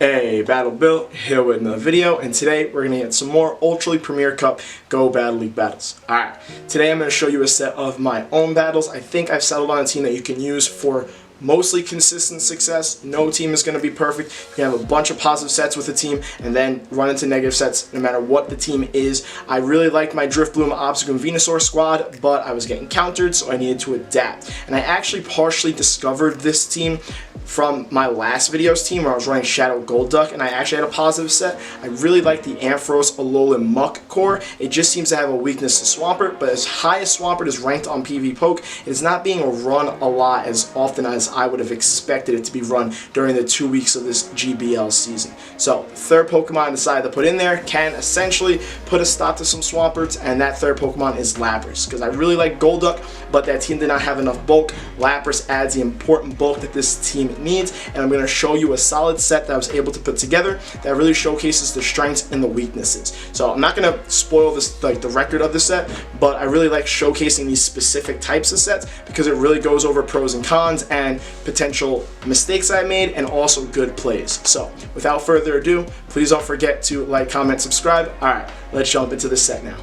Hey, Battle Bill here with another video, and today we're going to get some more Ultra League Premier Cup Go Battle League battles. Alright, today I'm going to show you a set of my own battles. I think I've settled on a team that you can use for mostly consistent success. No team is going to be perfect. You can have a bunch of positive sets with a team and then run into negative sets no matter what the team is. I really liked my Drifloon, Obstacle, and Venusaur squad, but I was getting countered, so I needed to adapt. And I actually partially discovered this team from my last video's team where I was running Shadow Golduck, and I actually had a positive set. I really like the Ampharos Alolan Muk core. It just seems to have a weakness to Swampert, but as high as Swampert is ranked on PvP Poke, it is not being run a lot as often as I would have expected it to be run during the 2 weeks of this GBL season. So, the third Pokemon I decided to put in there can essentially put a stop to some Swamperts, and that third Pokemon is Lapras, because I really like Golduck, but that team did not have enough bulk. Lapras adds the important bulk that this team needs, and I'm going to show you a solid set that I was able to put together that really showcases the strengths and the weaknesses. So I'm not going to spoil this, like the record of the set, but I really like showcasing these specific types of sets because it really goes over pros and cons and potential mistakes I made and also good plays. So without further ado, please don't forget to like, comment, subscribe. Alright, let's jump into the set now.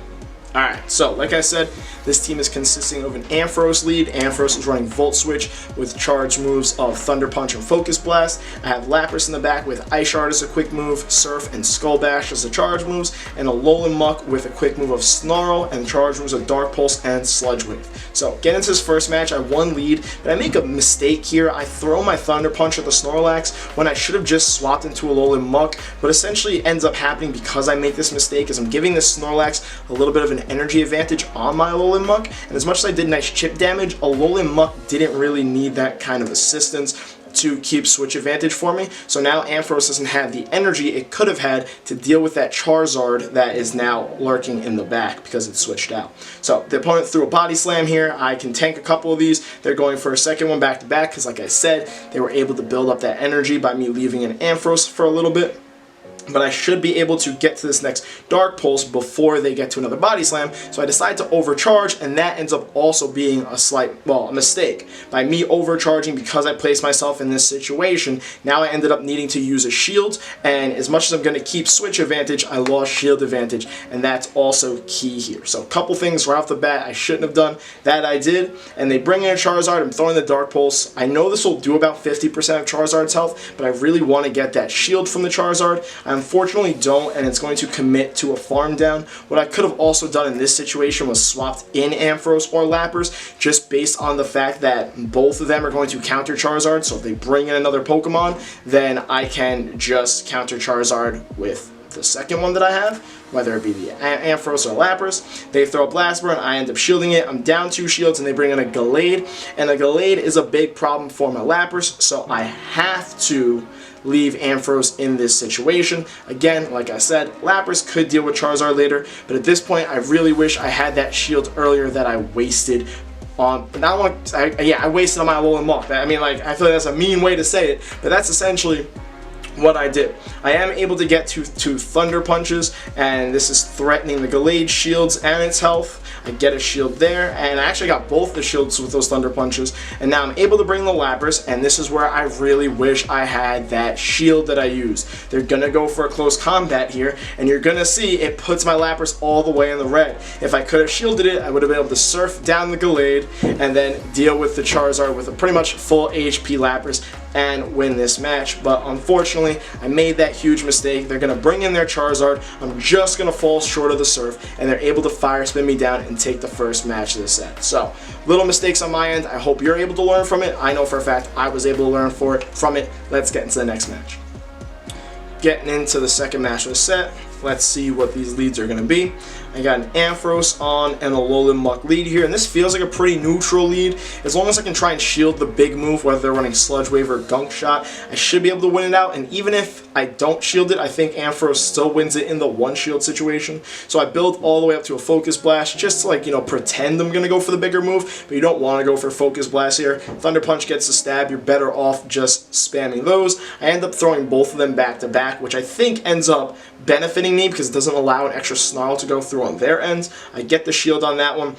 Alright, so like I said, this team is consisting of an Ampharos lead. Ampharos is running Volt Switch with charge moves of Thunder Punch and Focus Blast. I have Lapras in the back with Ice Shard as a quick move, Surf and Skull Bash as the charge moves, and a Alolan Muk with a quick move of Snarl and charge moves of Dark Pulse and Sludge Wave. So getting into this first match, I won lead, but I make a mistake here. I throw my Thunder Punch at the Snorlax when I should have just swapped into Alolan Muk. What essentially ends up happening because I make this mistake is I'm giving this Snorlax a little bit of an energy advantage on my Alolan Muk, and as much as I did nice chip damage, Alolan Muk didn't really need that kind of assistance to keep switch advantage for me. So now Ampharos doesn't have the energy it could have had to deal with that Charizard that is now lurking in the back because it's switched out. So the opponent threw a Body Slam here. I can tank a couple of these. They're going for a second one back to back because, like I said, they were able to build up that energy by me leaving an Ampharos for a little bit. But I should be able to get to this next Dark Pulse before they get to another Body Slam, so I decide to overcharge, and that ends up also being a mistake. By me overcharging because I placed myself in this situation, now I ended up needing to use a shield, and as much as I'm going to keep switch advantage, I lost shield advantage, and that's also key here. So a couple things right off the bat I shouldn't have done, that I did, and they bring in a Charizard. I'm throwing the Dark Pulse. I know this will do about 50% of Charizard's health, but I really want to get that shield from the Charizard. I unfortunately don't, and it's going to commit to a farm down. What I could have also done in this situation was swapped in Ampharos or Lapras, just based on the fact that both of them are going to counter Charizard, so if they bring in another Pokemon, then I can just counter Charizard with the second one that I have, whether it be the Ampharos or Lapras. They throw a Blast Burn, I end up shielding it. I'm down 2 shields, and they bring in a Gallade, and a Gallade is a big problem for my Lapras, so I have to leave Ampharos in this situation. Again, like I said, Lapras could deal with Charizard later, but at this point, I really wish I had that shield earlier that I wasted on. But now I wasted on my Alolan Muk. I mean, like, I feel like that's a mean way to say it, but that's essentially what I did. I am able to get to 2 Thunder Punches, and this is threatening the Gallade shields and its health. I get a shield there, and I actually got both the shields with those Thunder Punches, and now I'm able to bring the Lapras, and this is where I really wish I had that shield that I used. They're gonna go for a close combat here, and you're gonna see it puts my Lapras all the way in the red. If I could have shielded it, I would have been able to surf down the Gallade and then deal with the Charizard with a pretty much full HP Lapras and win this match. But unfortunately, I made that huge mistake. They're going to bring in their Charizard. I'm just going to fall short of the surf, and they're able to fire spin me down and take the first match of the set. So, little mistakes on my end. I hope you're able to learn from it. I know for a fact I was able to learn from it. Let's get into the next match. Getting into the second match of the set. Let's see what these leads are going to be. I got an Ampharos on and a Alolan Muk lead here, and this feels like a pretty neutral lead. As long as I can try and shield the big move, whether they're running Sludge Wave or Gunk Shot, I should be able to win it out. And even if I don't shield it, I think Ampharos still wins it in the one shield situation. So I build all the way up to a Focus Blast just to, like, you know, pretend I'm going to go for the bigger move, but you don't want to go for Focus Blast here. Thunder Punch gets the stab. You're better off just spamming those. I end up throwing both of them back to back, which I think ends up benefiting me because it doesn't allow an extra Snarl to go through on their ends. I get the shield on that one.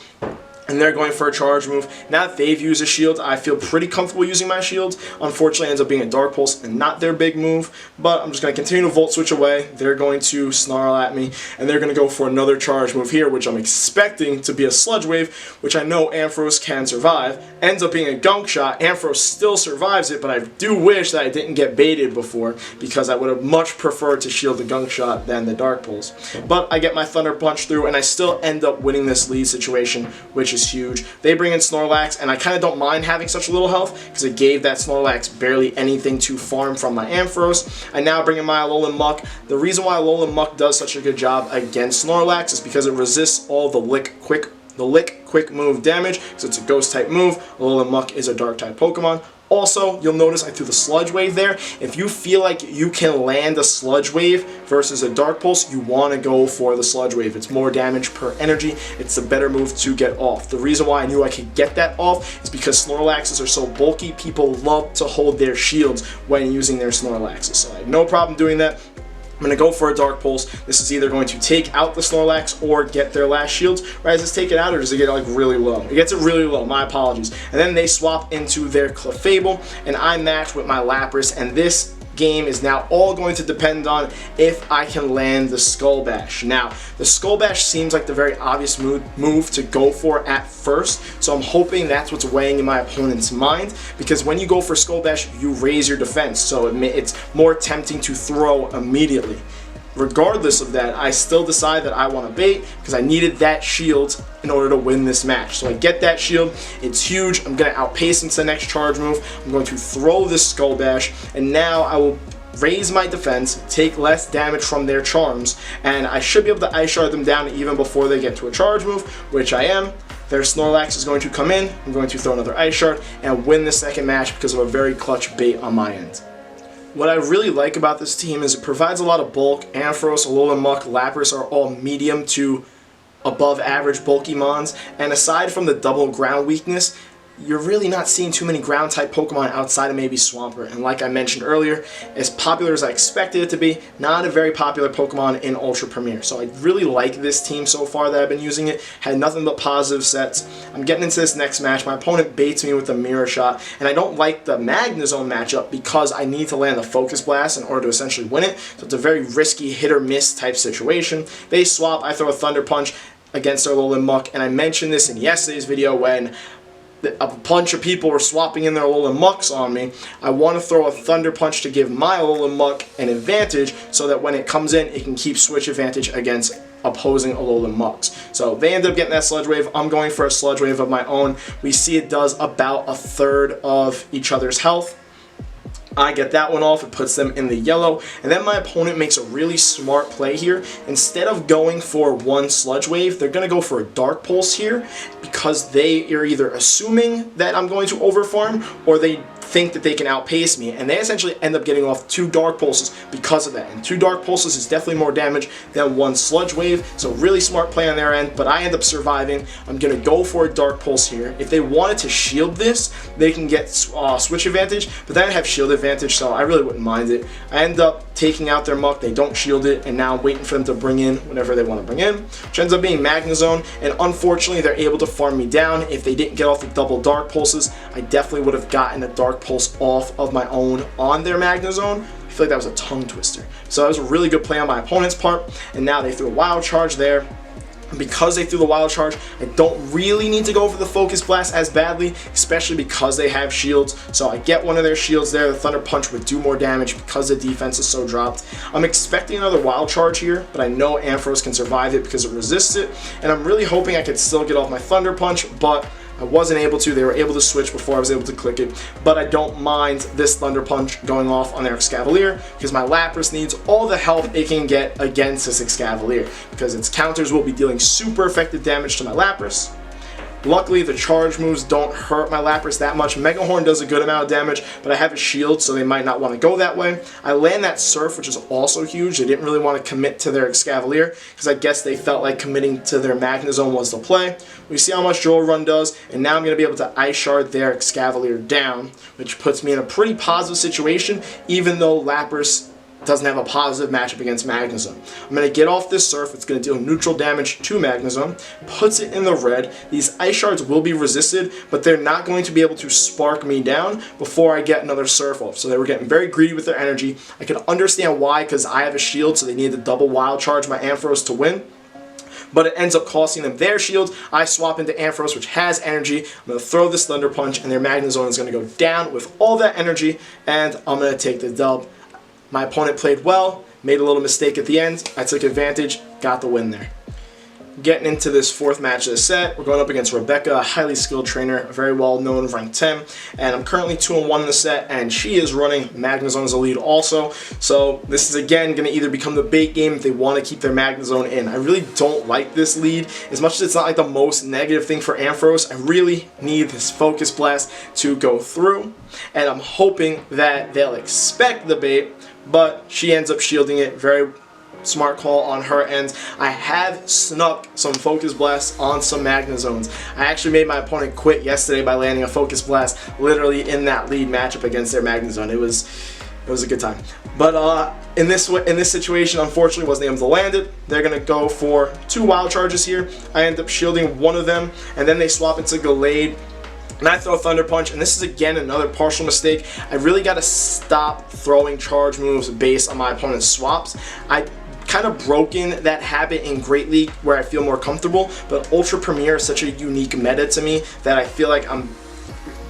and they're going for a charge move. Now that they've used a shield, I feel pretty comfortable using my shields. Unfortunately, it ends up being a Dark Pulse and not their big move, but I'm just going to continue to Volt Switch away. They're going to snarl at me, and they're going to go for another charge move here, which I'm expecting to be a Sludge Wave, which I know Ampharos can survive. Ends up being a Gunk Shot. Ampharos still survives it, but I do wish that I didn't get baited before, because I would have much preferred to shield the Gunk Shot than the Dark Pulse. But I get my Thunder Punch through, and I still end up winning this lead situation, which is huge. They bring in Snorlax, and I kind of don't mind having such little health because it gave that Snorlax barely anything to farm from my Ampharos. I now bring in my Alolan Muk. The reason why Alolan Muk does such a good job against Snorlax is because it resists all the Lick Quick move damage, because it's a Ghost type move. Alolan Muk is a Dark type Pokemon. Also, you'll notice I threw the Sludge Wave there. If you feel like you can land a Sludge Wave versus a Dark Pulse, you want to go for the Sludge Wave. It's more damage per energy. It's the better move to get off. The reason why I knew I could get that off is because Snorlaxes are so bulky. People love to hold their shields when using their Snorlaxes. So I had no problem doing that. I'm going to go for a Dark Pulse. This is either going to take out the Snorlax or get their last shields. Right, does it take it out, or does it get like really low? It gets it really low, my apologies. And then they swap into their Clefable, and I match with my Lapras, and this game is now all going to depend on if I can land the Skull Bash. Now, the Skull Bash seems like the very obvious move to go for at first, so I'm hoping that's what's weighing in my opponent's mind, because when you go for Skull Bash, you raise your defense, so it's more tempting to throw immediately. Regardless of that, I still decide that I want to bait because I needed that shield in order to win this match. So I get that shield. It's huge. I'm going to outpace into the next charge move. I'm going to throw this Skull Bash, and now I will raise my defense, take less damage from their charms, and I should be able to Ice Shard them down even before they get to a charge move, which I am. Their Snorlax is going to come in. I'm going to throw another Ice Shard and win the second match because of a very clutch bait on my end. What I really like about this team is it provides a lot of bulk. Ampharos, Alolan Muk, Lapras are all medium to above average bulky mons, and aside from the double ground weakness, you're really not seeing too many ground type Pokemon outside of maybe Swampert. And like I mentioned earlier, as popular as I expected it to be, not a very popular Pokemon in Ultra Premier. So I really like this team so far that I've been using it. Had nothing but positive sets. I'm getting into this next match. My opponent baits me with a Mirror Shot, and I don't like the Magnezone matchup because I need to land the Focus Blast in order to essentially win it. So it's a very risky hit or miss type situation. They swap, I throw a Thunder Punch against their Alolan Muk, and I mentioned this in yesterday's video when a bunch of people were swapping in their Alolan Muks on me. I want to throw a Thunder Punch to give my Alolan Muk an advantage so that when it comes in, it can keep switch advantage against opposing Alolan Muks. So they ended up getting that Sludge Wave. I'm going for a Sludge Wave of my own. We see it does about a third of each other's health. I get that one off, it puts them in the yellow, and then my opponent makes a really smart play here. Instead of going for one Sludge Wave, they're going to go for a Dark Pulse here because they are either assuming that I'm going to overfarm or they think that they can outpace me, and they essentially end up getting off 2 Dark Pulses because of that. And 2 Dark Pulses is definitely more damage than 1 Sludge Wave, so really smart play on their end, but I end up surviving. I'm going to go for a Dark Pulse here. If they wanted to shield this, they can get switch advantage, but then I have shield advantage, so I really wouldn't mind it. I end up taking out their Muk, they don't shield it, and now I'm waiting for them to bring in whatever they want to bring in, which ends up being Magnezone, and unfortunately they're able to farm me down. If they didn't get off the double Dark Pulses, I definitely would have gotten a Dark Pulse off of my own on their Magnezone. I feel like that was a tongue twister. So that was a really good play on my opponent's part, and now they threw a Wild Charge there. Because they threw the Wild Charge, I don't really need to go for the Focus Blast as badly, especially because they have shields. So I get one of their shields there. The Thunder Punch would do more damage because the defense is so dropped. I'm expecting another Wild Charge here, but I know Ampharos can survive it because it resists it. And I'm really hoping I could still get off my Thunder Punch, but I wasn't able to. They were able to switch before I was able to click it, but I don't mind this Thunder Punch going off on their Excavalier because my Lapras needs all the help it can get against this Excavalier because its counters will be dealing super effective damage to my Lapras. Luckily, the charge moves don't hurt my Lapras that much. Mega Horn does a good amount of damage, but I have a shield, so they might not want to go that way. I land that Surf, which is also huge. They didn't really want to commit to their Excavalier, because I guess they felt like committing to their Magnezone was the play. We see how much Drill Run does, and now I'm going to be able to Ice Shard their Excavalier down, which puts me in a pretty positive situation, even though Lapras doesn't have a positive matchup against Magnezone. I'm going to get off this Surf. It's going to deal neutral damage to Magnezone. Puts it in the red. These Ice Shards will be resisted, but they're not going to be able to spark me down before I get another Surf off. So they were getting very greedy with their energy. I can understand why, because I have a shield, so they need to double Wild Charge my Ampharos to win. But it ends up costing them their shield. I swap into Ampharos, which has energy. I'm going to throw this Thunder Punch, and their Magnezone is going to go down with all that energy, and I'm going to take the dub. My opponent played well, made a little mistake at the end. I took advantage, got the win there. Getting into this fourth match of the set, we're going up against Rebecca, a highly skilled trainer, a very well-known rank 10, and I'm currently 2-1 in the set, and she is running Magnezone as a lead also, so this is again going to either become the bait game if they want to keep their Magnezone in. I really don't like this lead. As much as it's not like the most negative thing for Ampharos, I really need this Focus Blast to go through, and I'm hoping that they'll expect the bait, but she ends up shielding it. Very smart call on her end. I have snuck some Focus Blasts on some Magnezones. I actually made my opponent quit yesterday by landing a Focus Blast literally in that lead matchup against their Magnezone. It was a good time. But in this situation, unfortunately, wasn't able to land it. They're going to go for 2 Wild Charges here. I end up shielding one of them, and then they swap into Gallade. And I throw a Thunder Punch, and this is again another partial mistake. I really got to stop throwing charge moves based on my opponent's swaps. I kind of broken that habit in Great League where I feel more comfortable, but Ultra Premier is such a unique meta to me that I feel like I'm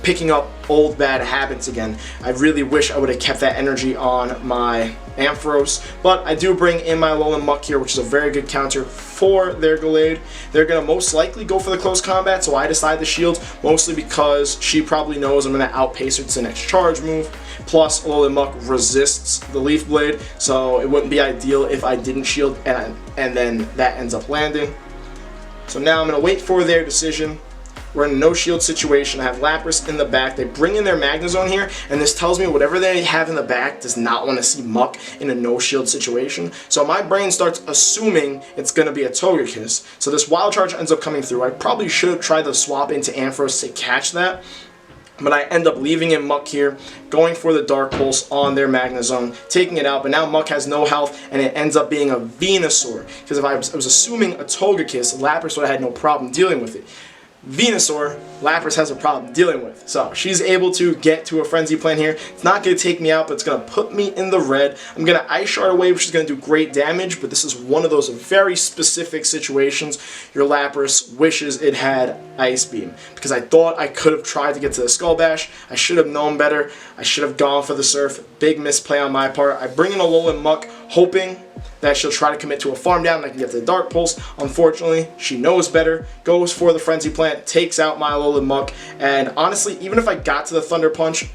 picking up old bad habits again. I really wish I would have kept that energy on my Ampharos, but I do bring in my Alolan Muk here, which is a very good counter for their Gallade. They're going to most likely go for the close combat, so I decide to shield, mostly because she probably knows I'm going to outpace her to the next charge move. Plus, Alolan Muk resists the Leaf Blade, so it wouldn't be ideal if I didn't shield and then that ends up landing. So now I'm going to wait for their decision. We're in a no shield situation. I have Lapras in the back. They bring in their Magnezone here, and this tells me whatever they have in the back does not want to see Muk in a no shield situation. So my brain starts assuming it's going to be a Togekiss. So this Wild Charge ends up coming through. I probably should have tried to swap into Ampharos to catch that, but I end up leaving in Muk here, going for the Dark Pulse on their Magnezone, taking it out, but now Muk has no health, and it ends up being a Venusaur. Because if I was assuming a Togekiss, Lapras would have had no problem dealing with it. Venusaur, Lapras has a problem dealing with. So she's able to get to a Frenzy Plant here. It's not going to take me out, but it's going to put me in the red. I'm going to Ice Shard away, which is going to do great damage, but this is one of those very specific situations. Your Lapras wishes it had Ice Beam, because I thought I could have tried to get to the Skull Bash. I should have known better. I should have gone for the Surf. Big misplay on my part. I bring in Alolan Muk, hoping that she'll try to commit to a farm down and I can get to the Dark Pulse. Unfortunately, she knows better, goes for the Frenzy Plant, takes out my Alolan Muk, and honestly, even if I got to the Thunder Punch,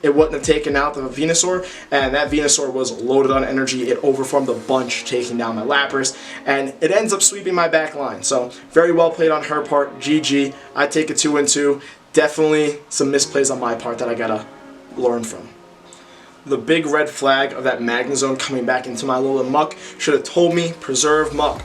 it wouldn't have taken out the Venusaur, and that Venusaur was loaded on energy. It overformed a bunch, taking down my Lapras, and it ends up sweeping my back line. So, very well played on her part. GG. I take a 2-2. Definitely some misplays on my part that I gotta learn from. The big red flag of that Magnezone coming back into my Alolan Muk should have told me preserve Muk,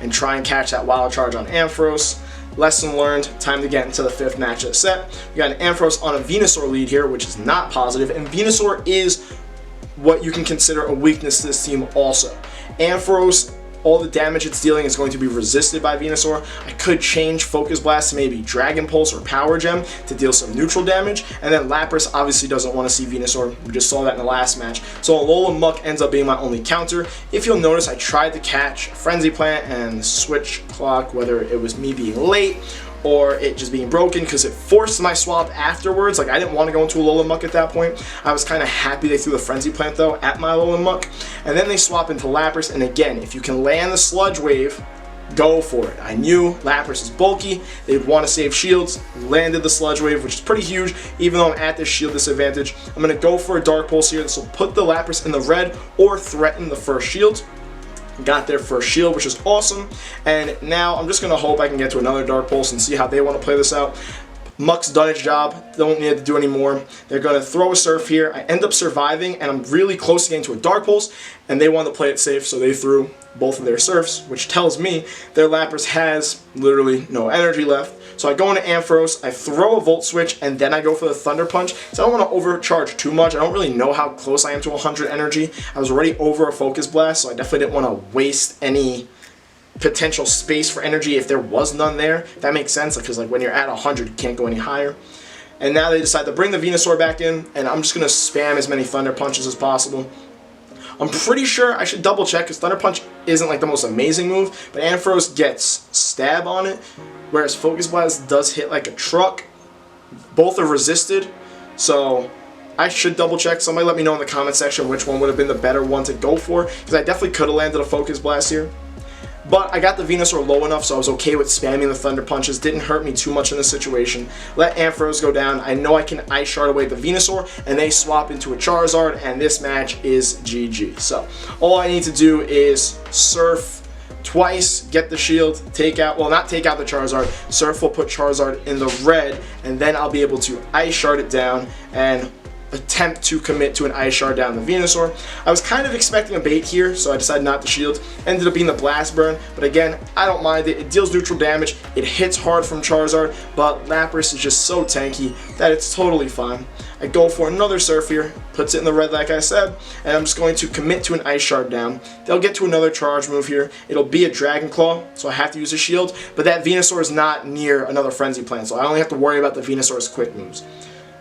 and try and catch that Wild Charge on Ampharos. Lesson learned, time to get into the fifth match of the set. We got an Ampharos on a Venusaur lead here, which is not positive, and Venusaur is what you can consider a weakness to this team also. Ampharos, all the damage it's dealing is going to be resisted by Venusaur. I could change Focus Blast to maybe Dragon Pulse or Power Gem to deal some neutral damage, and then Lapras obviously doesn't want to see Venusaur. We just saw that in the last match. So Alolan Muk ends up being my only counter. If you'll notice, I tried to catch Frenzy Plant and Switch Clock, whether it was me being late or it just being broken, because it forced my swap afterwards. Like, I didn't want to go into Alolan Muk at that point. I was kind of happy they threw the Frenzy Plant though at my Alolan Muk, and then they swap into Lapras, and again, if you can land the Sludge Wave, go for it. I knew Lapras is bulky, they'd want to save shields, landed the Sludge Wave, which is pretty huge, even though I'm at this shield disadvantage. I'm going to go for a Dark Pulse here. This will put the Lapras in the red or threaten the first shield. Got their first shield, which is awesome, and now I'm just going to hope I can get to another Dark Pulse and see how they want to play this out. Muk's done its job, don't need to do any more. They're going to throw a Surf here. I end up surviving, and I'm really close to getting to a Dark Pulse, and they wanted to play it safe, so they threw both of their Surfs, which tells me their Lapras has literally no energy left. So I go into Ampharos, I throw a Volt Switch, and then I go for the Thunder Punch. So I don't want to overcharge too much. I don't really know how close I am to 100 energy. I was already over a Focus Blast, so I definitely didn't want to waste any potential space for energy if there was none there. If that makes sense, because like when you're at 100, you can't go any higher. And now they decide to bring the Venusaur back in, and I'm just going to spam as many Thunder Punches as possible. I'm pretty sure I should double check because Thunder Punch isn't like the most amazing move, but Ampharos gets Stab on it, whereas Focus Blast does hit like a truck. Both are resisted, so I should double check. Somebody let me know in the comment section which one would have been the better one to go for, because I definitely could have landed a Focus Blast here. But I got the Venusaur low enough, so I was okay with spamming the Thunder Punches. Didn't hurt me too much in this situation. Let Ampharos go down. I know I can Ice Shard away the Venusaur, and they swap into a Charizard, and this match is GG. So all I need to do is Surf twice, get the shield, take out, well, not take out the Charizard. Surf will put Charizard in the red, and then I'll be able to Ice Shard it down and attempt to commit to an Ice Shard down the Venusaur. I was kind of expecting a bait here, so I decided not to shield. Ended up being the Blast Burn, but again, I don't mind it. It deals neutral damage, it hits hard from Charizard, but Lapras is just so tanky that it's totally fine. I go for another Surf here, puts it in the red like I said, and I'm just going to commit to an Ice Shard down. They'll get to another charge move here. It'll be a Dragon Claw, so I have to use a shield, but that Venusaur is not near another Frenzy Plant, so I only have to worry about the Venusaur's quick moves.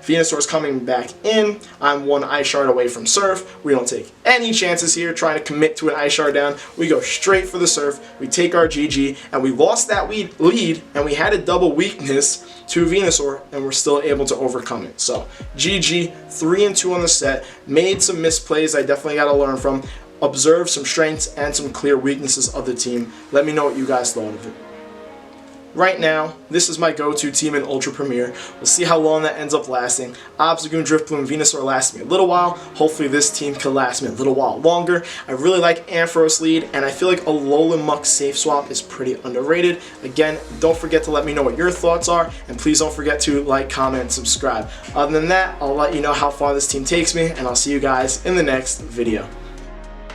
Venusaur's coming back in. I'm one Ice Shard away from Surf. We don't take any chances here trying to commit to an Ice Shard down. We go straight for the Surf. We take our GG, and we lost that lead, and we had a double weakness to Venusaur, and we're still able to overcome it. So GG, 3-2 on the set. Made some misplays I definitely got to learn from. Observe some strengths and some clear weaknesses of the team. Let me know what you guys thought of it. Right now, this is my go-to team in Ultra Premier. We'll see how long that ends up lasting. Obstagoon, Drifloon, Venusaur lasts me a little while. Hopefully this team can last me a little while longer. I really like Ampharos lead, and I feel like Alolan Muk safe swap is pretty underrated. Again, don't forget to let me know what your thoughts are, and please don't forget to like, comment, and subscribe. Other than that, I'll let you know how far this team takes me, and I'll see you guys in the next video.